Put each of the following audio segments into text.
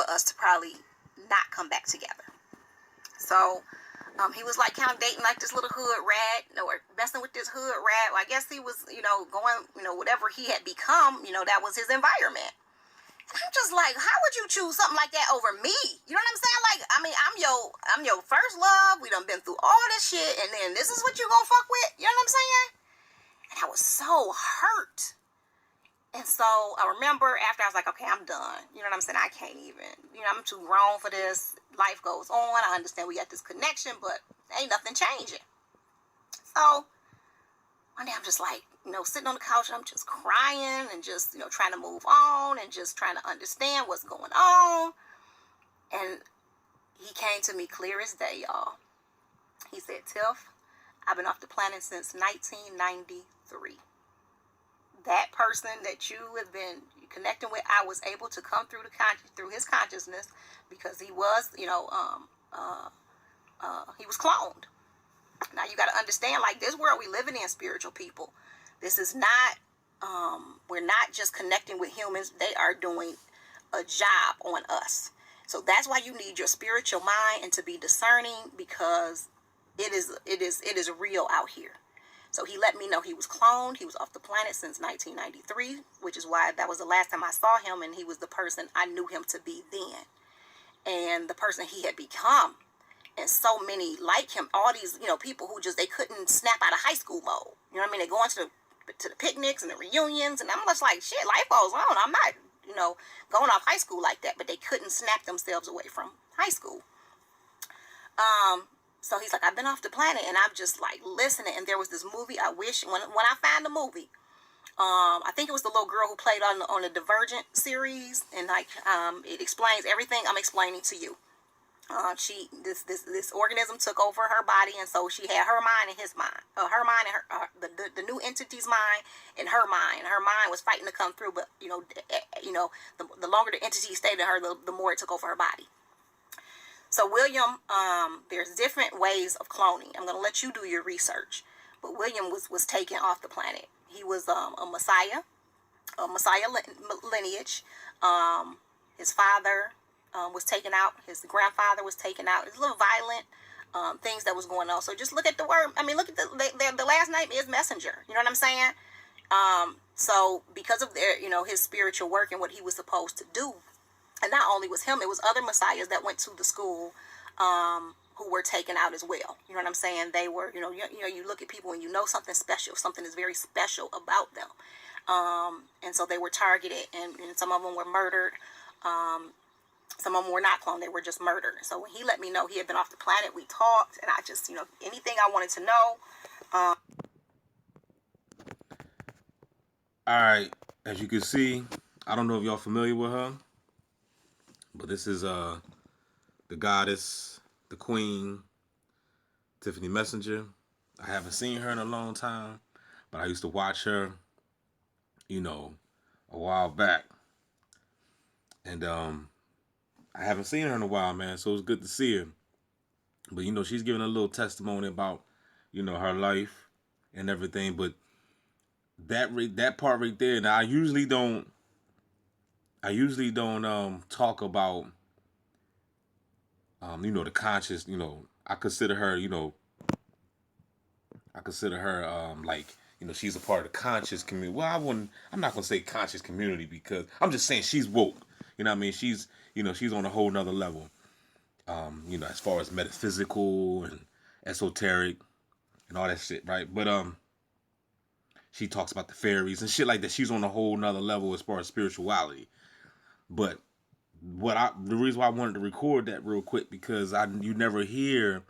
us to probably not come back together. So he was like kind of dating like this little hood rat, or messing with this hood rat. Well, I guess he was, going, whatever he had become, that was his environment. And I'm just like, how would you choose something like that over me? You know what I'm saying? Like, I mean, I'm your first love. We done been through all this shit, and then this is what you gonna fuck with? You know what I'm saying? And I was so hurt. And so I remember after, I was like, okay, I'm done. You know what I'm saying? I can't even. I'm too grown for this. Life goes on. I understand we got this connection, but ain't nothing changing. So one day I'm just like, sitting on the couch, and I'm just crying and just, trying to move on and just trying to understand what's going on. And he came to me clear as day, y'all. He said, Tiff, I've been off the planet since 1993. That person that you have been connecting with, I was able to come through through his consciousness, because he was, he was cloned. Now you got to understand, like, this world we living in, spiritual people, this is not, we're not just connecting with humans. They are doing a job on us. So that's why you need your spiritual mind and to be discerning, because it is real out here. So he let me know he was cloned. He was off the planet since 1993, which is why that was the last time I saw him, and he was the person I knew him to be then. And the person he had become, and so many like him, all these, people who just, they couldn't snap out of high school mode. You know what I mean? They go into the picnics and the reunions, and I'm just like, shit, life goes on. I'm not, going off high school like that, but they couldn't snap themselves away from high school. So he's like, I've been off the planet, and I'm just like listening. And there was this movie. I wish when I find the movie, I think it was the little girl who played on the Divergent series, and like it explains everything I'm explaining to you. This organism took over her body, and so she had her mind and his mind, her mind and the new entity's mind and her mind. And her mind was fighting to come through, but the longer the entity stayed in her, the more it took over her body. So William, there's different ways of cloning. I'm going to let you do your research. But William was taken off the planet. He was a Messiah lineage. His father was taken out. His grandfather was taken out. It's a little violent things that was going on. So just look at the word. I mean, look at the last name is Messenger. You know what I'm saying? So because of their, his spiritual work and what he was supposed to do. And not only was him, it was other messiahs that went to the school who were taken out as well. You know what I'm saying? They were, you look at people and something special. Something is very special about them. And so they were targeted, and some of them were murdered. Some of them were not cloned. They were just murdered. So when he let me know he had been off the planet, we talked. And I just, anything I wanted to know. All right. As you can see, I don't know if y'all familiar with her. But this is the goddess, the queen, Tiffany Messenger. I haven't seen her in a long time, but I used to watch her, a while back. And I haven't seen her in a while, man, so it's good to see her. But, she's giving a little testimony about, her life and everything. But that part right there, now I usually don't talk about the conscious, I consider her, like, she's a part of the conscious community. Well, I'm not going to say conscious community, because I'm just saying she's woke. You know what I mean? She's on a whole nother level. As far as metaphysical and esoteric and all that shit, right? But, she talks about the fairies and shit like that. She's on a whole nother level as far as spirituality. But the reason why I wanted to record that real quick, because you never hear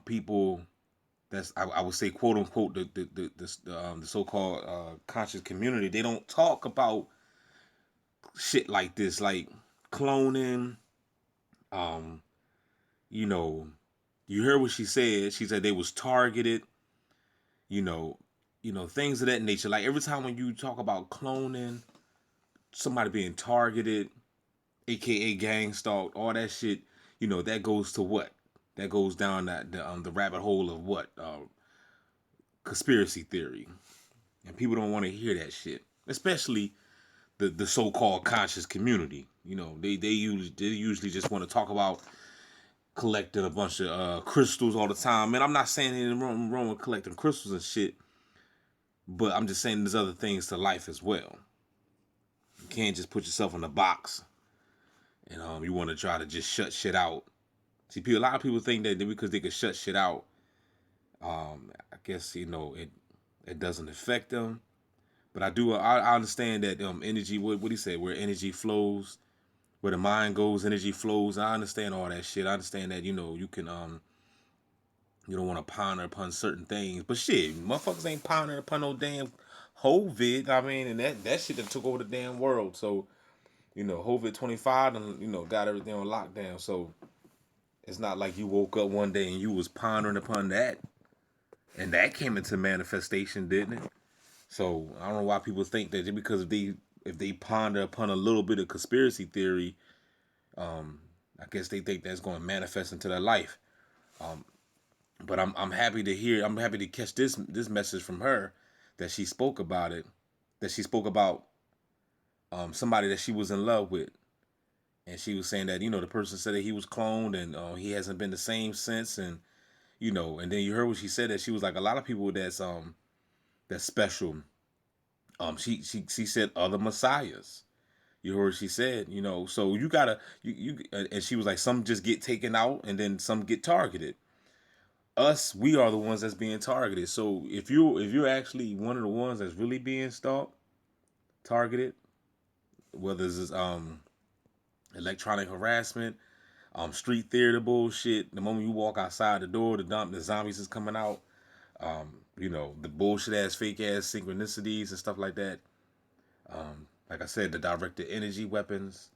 people that's I would say, quote unquote, the so-called conscious community. They don't talk about shit like this, like cloning. You heard what she said. She said they was targeted. Things of that nature. Like every time when you talk about cloning, somebody being targeted, aka gang stalked, all that shit, that goes to what? That goes down the rabbit hole of what? Conspiracy theory. And people don't want to hear that shit. Especially the so-called conscious community. You know, they usually just want to talk about collecting a bunch of crystals all the time. Man, I'm not saying anything wrong with collecting crystals and shit, but I'm just saying there's other things to life as well. You can't just put yourself in a box and you want to try to just shut shit out. See, a lot of people think that because they can shut shit out, I guess it doesn't affect them. But I understand that energy. What he said, where energy flows, where the mind goes, energy flows. I understand all that shit. I understand that you can you don't want to ponder upon certain things, but shit, motherfuckers ain't pondering upon no damn COVID. I mean, and that shit that took over the damn world. So COVID 25 and got everything on lockdown. So it's not like you woke up one day and you was pondering upon that, and that came into manifestation, didn't it? So I don't know why people think that just because if they ponder upon a little bit of conspiracy theory, I guess they think that's going to manifest into their life. But I'm happy to hear. I'm happy to catch this message from her that she spoke about it. That she spoke about somebody that she was in love with, and she was saying that the person said that he was cloned and he hasn't been the same since, and and then you heard what she said, that she was like, a lot of people that's special. She said other messiahs. You heard what she said, so you gotta you and she was like, some just get taken out and then some get targeted. We are the ones that's being targeted. So if you're actually one of the ones that's really being stalked, targeted, whether it's electronic harassment, street theater bullshit, the moment you walk outside the door, the zombies is coming out, the bullshit ass fake ass synchronicities and stuff like that. Like I said, the directed energy weapons,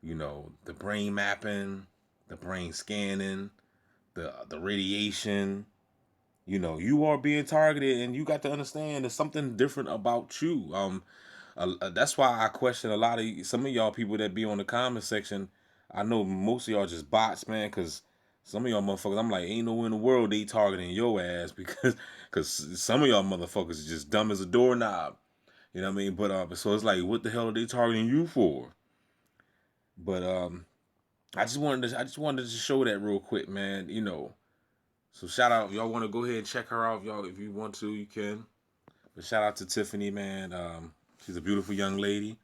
the brain mapping, the brain scanning, the radiation. You are being targeted, and you got to understand there's something different about you. That's why I question a lot of some of y'all people that be on the comment section. I know most of y'all just bots, man, because some of y'all motherfuckers, I'm like, ain't nowhere in the world they targeting your ass because some of y'all motherfuckers is just dumb as a doorknob. You know what I mean? But so it's like, what the hell are they targeting you for? But I just wanted to show that real quick, man. So shout out, y'all want to go ahead and check her out, y'all. If you want to, you can. But shout out to Tiffany, man. She's a beautiful young lady.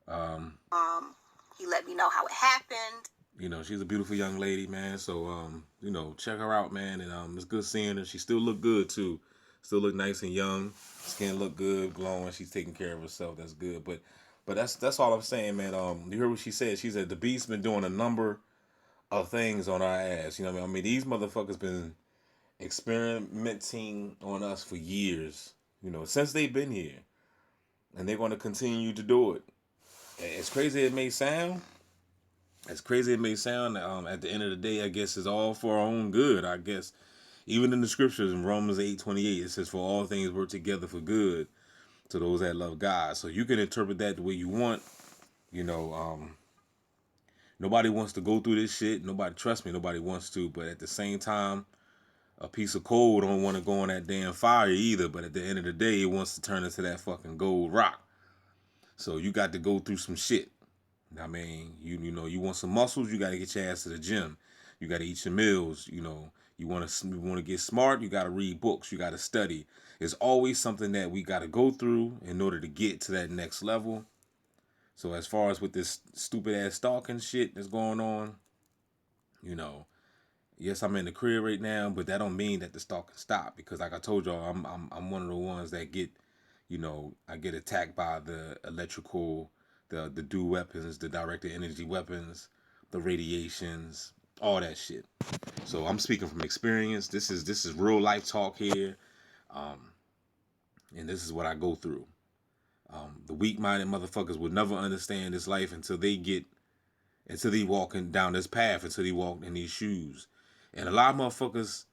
Um, He let me know how it happened. she's a beautiful young lady, man. So check her out, man. And it's good seeing her. She still look good too. Still look nice and young. Skin look good, glowing. She's taking care of herself. That's good. But that's all I'm saying, man. You heard what she said. She said the beast's been doing a number of things on our ass. You know what I mean? These motherfuckers been experimenting on us for years. Since they've been here, and they're going to continue to do it. As crazy as it may sound, at the end of the day, I guess it's all for our own good. I guess even in the scriptures in Romans 8:28, it says, "For all things work together for good to those that love God." So you can interpret that the way you want. You know, nobody wants to go through this shit. Trust me, nobody wants to. But at the same time, a piece of coal don't want to go on that damn fire either. But at the end of the day, it wants to turn into that fucking gold rock. So you got to go through some shit. I mean, you want some muscles, you got to get your ass to the gym. You got to eat your meals. You want to get smart, you got to read books. You got to study. It's always something that we got to go through in order to get to that next level. So as far as with this stupid ass stalking shit that's going on, yes, I'm in the crib right now, but that don't mean that the stalking stop, because like I told y'all, I'm one of the ones that get, I get attacked by the electrical, the DEW weapons, the directed energy weapons, the radiations, all that shit. So I'm speaking from experience. This is real life talk here, and this is what I go through. The weak-minded motherfuckers would never understand this life until they walking down this path, until they walk in these shoes. And a lot of motherfuckers,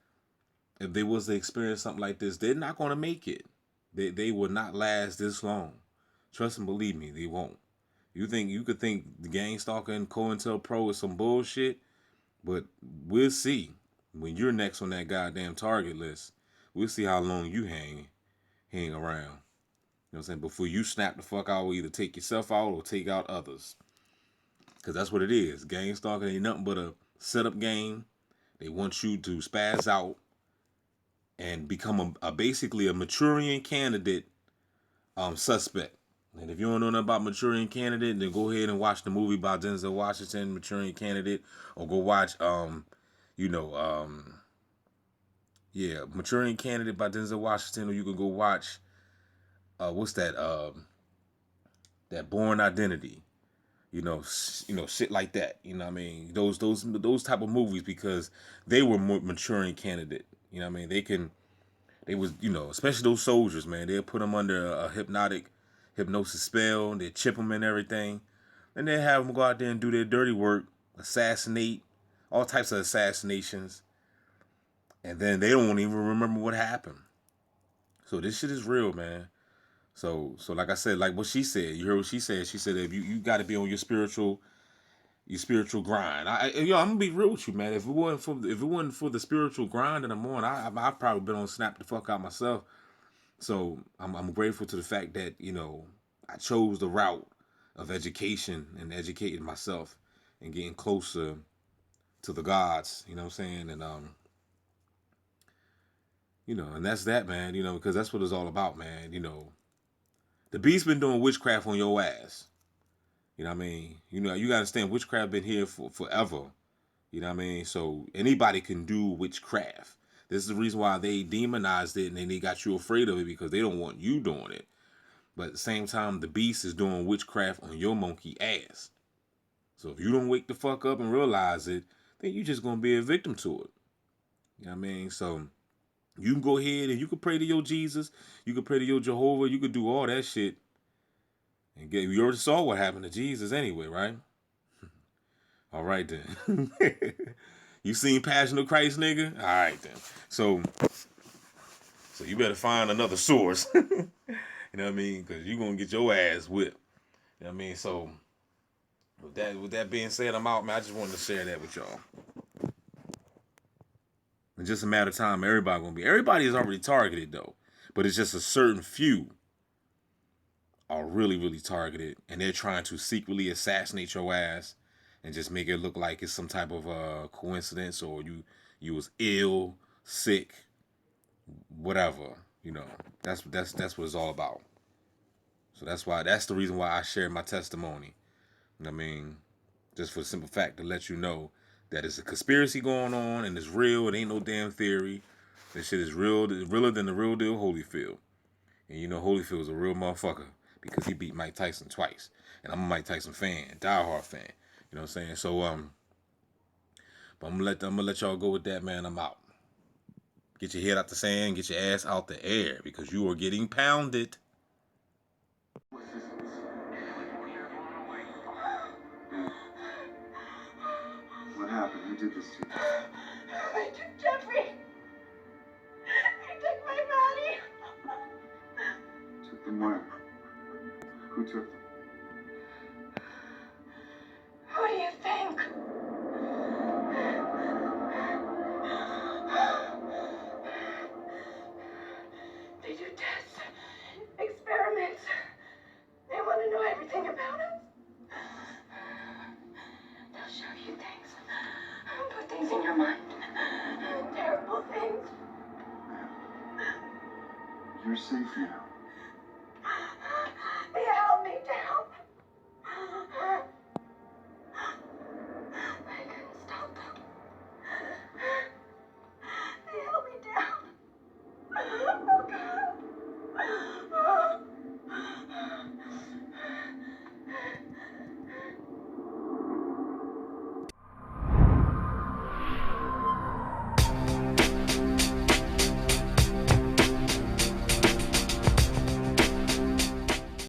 if they was to experience something like this, they're not going to make it. They will not last this long. Trust and believe me, they won't. You could think the gang stalker and COINTELPRO is some bullshit, but we'll see when you're next on that goddamn target list. We'll see how long you hang around. You know what I'm saying? Before you snap the fuck out, or either take yourself out or take out others. Because that's what it is. Gang stalking ain't nothing but a setup game. They want you to spaz out and become a basically a Manchurian candidate suspect. And if you don't know nothing about Manchurian Candidate, then go ahead and watch the movie by Denzel Washington, Manchurian Candidate, or go watch Manchurian Candidate by Denzel Washington, or you can go watch what's that that Born Identity. Shit like that. You know what I mean? Those type of movies, because they were more Manchurian Candidate. You know what I mean? They was, especially those soldiers, man. They'll put them under a hypnosis spell. They chip them and everything, and then have them go out there and do their dirty work, assassinate, all types of assassinations, and then they don't even remember what happened. So this shit is real, man. So like I said, like what she said, you heard what she said. She said if you got to be on your spiritual grind. I'm gonna be real with you, man. If it wasn't for the spiritual grind in the morning, I probably been on snap the fuck out myself. So I'm grateful to the fact that I chose the route of education and educating myself and getting closer to the gods. You know what I'm saying? And and that's that, man. Because that's what it's all about, man. The beast been doing witchcraft on your ass. You know what I mean? You gotta understand witchcraft been here for forever. You know what I mean? So anybody can do witchcraft. This is the reason why they demonized it and then they got you afraid of it, because they don't want you doing it. But at the same time, the beast is doing witchcraft on your monkey ass. So if you don't wake the fuck up and realize it, then you just gonna be a victim to it. You know what I mean? So you can go ahead and you can pray to your Jesus, you can pray to your Jehovah, you could do all that shit. And you already saw what happened to Jesus anyway, right? All right then. You seen Passion of Christ, nigga? All right then. So you better find another source. You know what I mean? Because you're gonna get your ass whipped. You know what I mean? So with that being said, I'm out, man. I just wanted to share that with y'all. In just a matter of time, everybody is already targeted though. But it's just a certain few are really, really targeted, and they're trying to secretly assassinate your ass and just make it look like it's some type of coincidence, or you was ill, sick, whatever. That's what it's all about. So that's the reason why I share my testimony. You know what I mean? Just for the simple fact to let you know that it's a conspiracy going on and it's real. It ain't no damn theory. This shit is real, realer than the real deal Holyfield. And Holyfield's a real motherfucker because he beat Mike Tyson twice. And I'm a Mike Tyson fan, diehard fan. You know what I'm saying? So but I'm gonna let y'all go with that, man. I'm out. Get your head out the sand, get your ass out the air, because you are getting pounded. What happened? Who did this to you? They took Jeffrey. They took my body. Took them where? Who took them? Who do you think? They do tests, experiments. They want to know everything about us. They'll show you things, put things in your mind, terrible things. You're safe now.